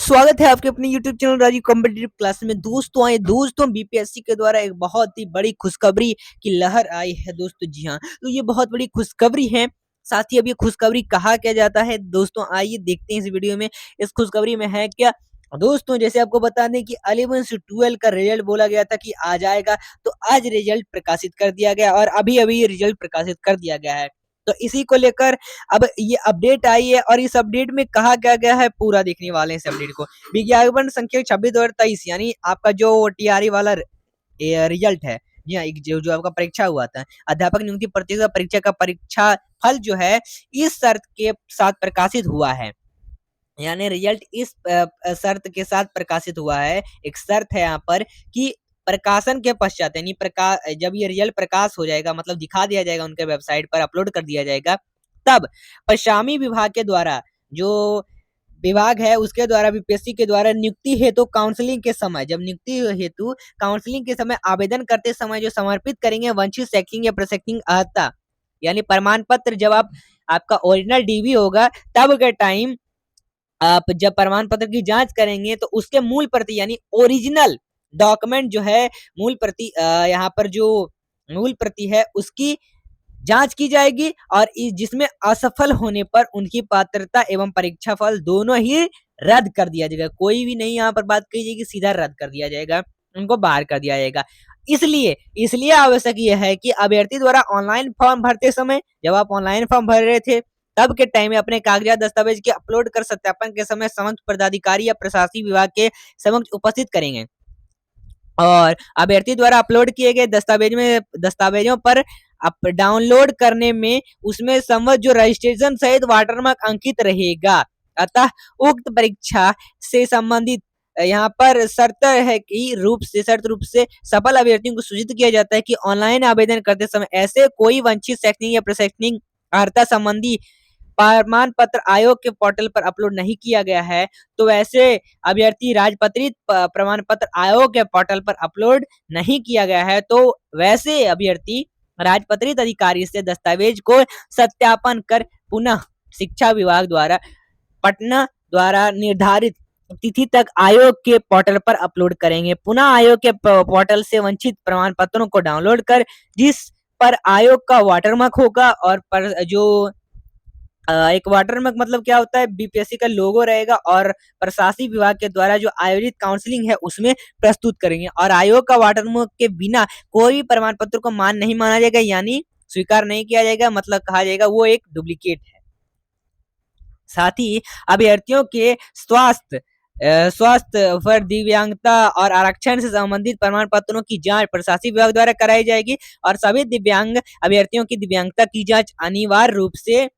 स्वागत है आपके अपने YouTube channel Rajiv competitive class में। दोस्तों बीपीएससी के द्वारा एक बहुत ही बड़ी खुशखबरी की लहर आई है दोस्तों। जी हाँ, तो ये बहुत बड़ी खुशखबरी है। साथ ही अब ये खुशखबरी कहा क्या जाता है दोस्तों, आइए देखते हैं इस वीडियो में। इस खुशखबरी में है क्या दोस्तों, जैसे आपको बता दें कि 11 से 12 का रिजल्ट बोला गया था कि आ जाएगा, तो आज रिजल्ट प्रकाशित कर दिया गया और अभी ये रिजल्ट प्रकाशित कर दिया गया है। तो इसी को लेकर अब ये अपडेट आई है और इस अपडेट में कहा क्या गया है पूरा देखने वाले हैं इस अपडेट को। विज्ञापन संख्या 26/2023 यानी आपका जो टीआरई वाला रिजल्ट है। जी हाँ, जो जो आपका परीक्षा हुआ था, अध्यापक नियुक्ति प्रतियोगिता परीक्षा का परीक्षा फल जो है इस शर्त के साथ प्रकाशित हुआ है। यानी रिजल्ट इस शर्त के साथ प्रकाशित हुआ है। एक शर्त है यहाँ पर कि प्रकाशन के पश्चात यानी जब ये रिजल्ट प्रकाश हो जाएगा, मतलब दिखा दिया जाएगा, उनके वेबसाइट पर अपलोड कर दिया जाएगा, तब पश्चिमी विभाग के द्वारा जो विभाग है उसके द्वारा बीपीएससी के द्वारा नियुक्ति हेतु काउंसलिंग के समय, जब नियुक्ति हेतु काउंसलिंग के समय आवेदन करते समय जो समर्पित करेंगे वंचित शैक्षिक या प्रशैक्षिक अर्हता यानी प्रमाण पत्र, जब आपका ओरिजिनल डीवी होगा तब के टाइम आप जब प्रमाण पत्र की जांच करेंगे तो उसके मूल प्रति यानी ओरिजिनल डॉक्यूमेंट जो है, मूल प्रति यहाँ पर जो मूल प्रति है उसकी जांच की जाएगी और जिसमें असफल होने पर उनकी पात्रता एवं परीक्षा फल दोनों ही रद्द कर दिया जाएगा। कोई भी नहीं यहाँ पर बात कही जाएगी, सीधा रद्द कर दिया जाएगा, उनको बाहर कर दिया जाएगा। इसलिए इसलिए आवश्यक यह है कि अभ्यर्थी द्वारा ऑनलाइन फॉर्म भरते समय, जब आप ऑनलाइन फॉर्म भर रहे थे तब के टाइम में अपने कागजात दस्तावेज के अपलोड कर सत्यापन के समय समक्ष पदाधिकारी या प्रशासनिक विभाग के समक्ष उपस्थित करेंगे और अभ्यर्थी द्वारा अपलोड किए गए दस्तावेजों पर आप डाउनलोड करने में उसमें संबद्ध जो रजिस्ट्रेशन सहित वाटरमार्क अंकित रहेगा। अतः उक्त परीक्षा से संबंधित यहाँ पर शर्त रूप से सफल अभ्यर्थियों को सूचित किया जाता है कि ऑनलाइन आवेदन करते समय ऐसे कोई वंचित शैक्षणिक या प्रशैक्षणिक अर्हता संबंधी प्रमाण पत्र आयोग के पोर्टल पर अपलोड नहीं किया गया है, तो वैसे अभ्यर्थी राजपत्रित प्रमाण पत्र आयोग के पोर्टल पर अपलोड नहीं किया गया है, तो वैसे अभ्यर्थी राजपत्रित अधिकारी से दस्तावेज को सत्यापन कर पुनः शिक्षा विभाग द्वारा पटना द्वारा निर्धारित तिथि तक आयोग के पोर्टल पर अपलोड करेंगे। पुनः आयोग के पोर्टल से वंचित प्रमाण पत्रों को डाउनलोड कर जिस पर आयोग का वाटरमार्क होगा और पर जो एक वाटरमार्क मतलब क्या होता है, बीपीएससी का लोगो रहेगा और प्रशासनिक विभाग के द्वारा जो आयोजित काउंसलिंग है उसमें प्रस्तुत करेंगे और आयोग का वाटरमार्क के बिना कोई भी प्रमाण पत्र को मान नहीं माना जाएगा, यानी स्वीकार नहीं किया जाएगा, मतलब कहा जाएगा वो एक डुप्लीकेट है। साथ ही अभ्यर्थियों के स्वास्थ्य पर दिव्यांगता और आरक्षण से संबंधित प्रमाण पत्रों की जांच प्रशासनिक विभाग द्वारा कराई जाएगी और सभी दिव्यांग अभ्यर्थियों की दिव्यांगता की जांच अनिवार्य रूप से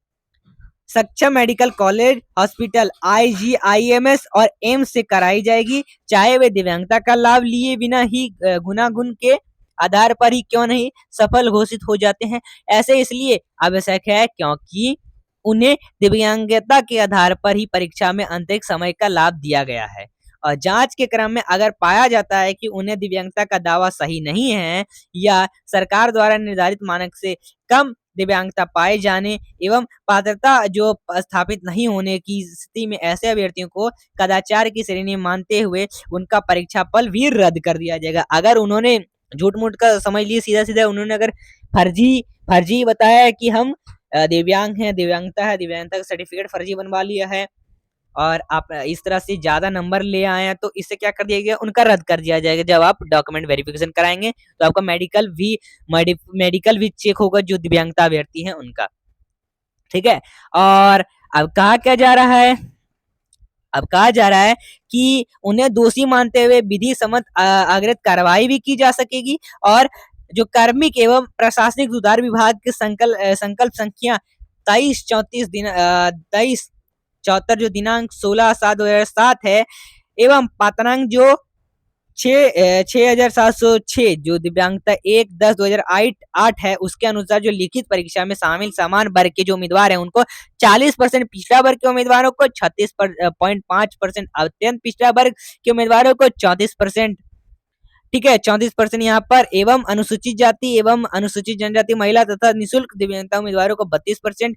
सक्षम मेडिकल कॉलेज हॉस्पिटल IGIMS और एम्स से कराई जाएगी, चाहे वे दिव्यांगता का लाभ लिए बिना ही गुनागुन के आधार पर ही क्यों नहीं सफल घोषित हो जाते हैं। ऐसे इसलिए आवश्यक है क्योंकि उन्हें दिव्यांगता के आधार पर ही परीक्षा में आंतरिक समय का लाभ दिया गया है और जांच के क्रम में अगर पाया जाता है कि उन्हें दिव्यांगता का दावा सही नहीं है या सरकार द्वारा निर्धारित मानक से कम दिव्यांगता पाए जाने एवं पात्रता जो स्थापित नहीं होने की स्थिति में ऐसे अभ्यर्थियों को कदाचार की श्रेणी मानते हुए उनका परीक्षा फल भी रद्द कर दिया जाएगा। अगर उन्होंने झूठ मूठ का समझ लिए, सीधा सीधा उन्होंने अगर फर्जी बताया है कि हम दिव्यांग हैं, दिव्यांगता का सर्टिफिकेट फर्जी बनवा लिया है और आप इस तरह से ज्यादा नंबर ले आए हैं, तो इससे क्या कर दिया गया, उनका रद्द कर दिया जाएगा। जब आप डॉक्यूमेंट वेरिफिकेशन कराएंगे तो आपका मेडिकल भी चेक होगा जो दिव्यांगता अभ्यर्थी हैं उनका, ठीक है। और अब कहा जा रहा है कि उन्हें दोषी मानते हुए विधि सम्मत अग्रिम कार्रवाई भी की जा सकेगी और जो कार्मिक एवं प्रशासनिक सुधार विभाग के संकल्प संख्या 2374 जो दिनांक 16/7/2007 है एवं पात्रंक जो 6706 जो दिव्यांगता 1/10/2008 है उसके अनुसार जो लिखित परीक्षा में शामिल समान वर्ग के जो उम्मीदवार हैं उनको 40% पिछड़ा वर्ग के उम्मीदवारों को 36.5% अत्यंत पिछड़ा वर्ग के उम्मीदवारों को 34%, ठीक है 34% यहाँ पर एवं अनुसूचित जाति एवं अनुसूचित जनजाति महिला तथा निःशुल्क दिव्यांगता उम्मीदवारों को 32%,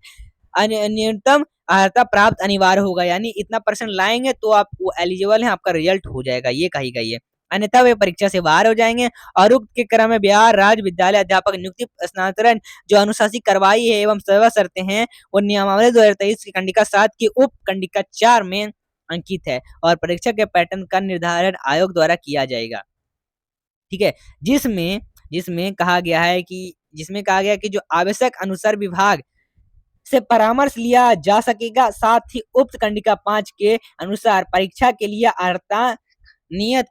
न्यूनतम अर्हता प्राप्त अनिवार्य होगा, यानी इतना परसेंट लाएंगे तो आप वो एलिजिबल हैं, आपका रिजल्ट हो जाएगा, ये कही गई है। अन्यथा वे परीक्षा से बाहर हो जाएंगे। और उक्त के क्रम में बिहार राज्य विद्यालय अध्यापक नियुक्ति स्थानांतरण जो अनुशासित कार्रवाई है एवं सेवा शर्तें हैं वो नियमावली 2023 की कंडिका 7 की उप कंडिका 4 में अंकित है और परीक्षा के पैटर्न का निर्धारण आयोग द्वारा किया जाएगा। ठीक है, जिसमें जिसमें कहा गया है कि जिसमें कहा गया कि जो आवश्यक अनुसार विभाग से परामर्श लिया जा सकेगा। साथ ही उक्त कंडिका 5 के अनुसार परीक्षा के लिए अर्हता नियत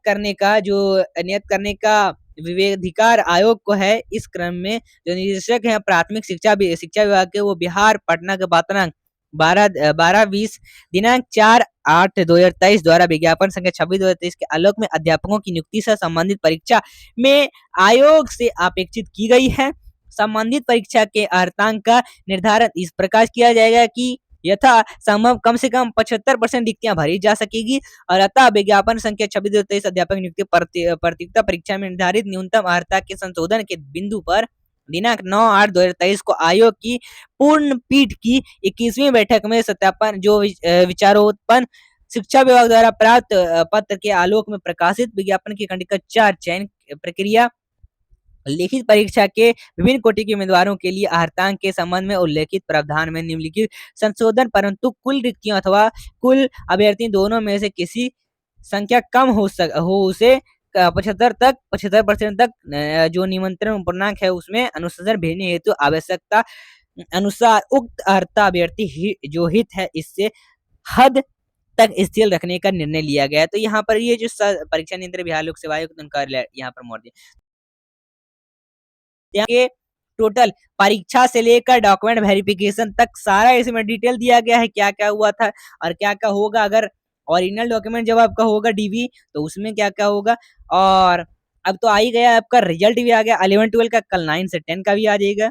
करने का विवेकाधिकार आयोग को है। इस क्रम में जो निदेशक हैं प्राथमिक शिक्षा विभाग के वो बिहार पटना के पात्रांक 12-20 दिनांक 4/8/2023 द्वारा विज्ञापन संख्या 26/2023 के आलोक में अध्यापकों की नियुक्ति से संबंधित परीक्षा में आयोग से अपेक्षित की गई है। संबंधित परीक्षा के अर्हतांक का निर्धारण इस प्रकार किया जाएगा कि यथा संभव कम से कम 75% रिक्तियां भरी जा सकेगी और अतः विज्ञापन संख्या 26/23 अध्यापक नियुक्ति प्रतियोगिता परीक्षा में निर्धारित न्यूनतम अर्हता के संशोधन के बिंदु पर दिनांक 9/8/2023 को आयोग की पूर्ण पीठ की 21वीं बैठक में सत्यापन जो विचारोत्पन्न शिक्षा विभाग द्वारा प्राप्त पत्र के आलोक में प्रकाशित विज्ञापन की खंडिका 4 चयन प्रक्रिया लिखित परीक्षा के विभिन्न कोटि के उम्मीदवारों के लिए अर्हतांक के संबंध में उल्लेखित प्रावधान में निम्नलिखित संशोधन परंतु कुल रिक्तियों अथवा कुल अभ्यर्थी दोनों में से किसी संख्या कम हो उसे 75% तक जो निमंत्रण पूर्णांक है उसमें अनुसार भेजने हेतु आवश्यकता अनुसार उक्त अर्हता अभ्यर्थी जो हित है इससे हद तक स्थिर रखने का निर्णय लिया गया। तो यहाँ पर ये जो परीक्षा नियंत्रक बिहार लोक सेवा आयोग उनका यहाँ पर मौजूद के टोटल परीक्षा से लेकर डॉक्यूमेंट वेरिफिकेशन तक सारा इसमें डिटेल दिया गया है, क्या क्या हुआ था और क्या क्या होगा। अगर ओरिजिनल डॉक्यूमेंट जब आपका होगा डीवी तो उसमें क्या क्या होगा। और अब तो आ ही गया आपका रिजल्ट भी आ गया 11-12 का, कल 9 से 10 का भी आ जाएगा।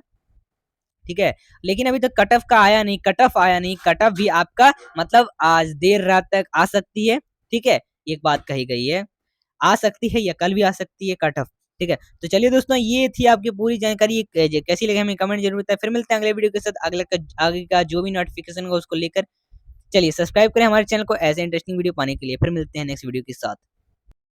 ठीक है, लेकिन अभी तो कट ऑफ का आया नहीं, कट ऑफ आया नहीं, कट ऑफ भी आपका मतलब आज देर रात तक आ सकती है। ठीक है, एक बात कही गई है, आ सकती है या कल भी आ सकती है कट ऑफ। ठीक है, तो चलिए दोस्तों ये थी आपकी पूरी जानकारी, कैसी लगी हमें कमेंट जरूर बताएं। फिर मिलते हैं अगले वीडियो के साथ, आगे का जो भी नोटिफिकेशन होगा उसको लेकर। चलिए सब्सक्राइब करें हमारे चैनल को ऐसे इंटरेस्टिंग वीडियो पाने के लिए। फिर मिलते हैं नेक्स्ट वीडियो के साथ।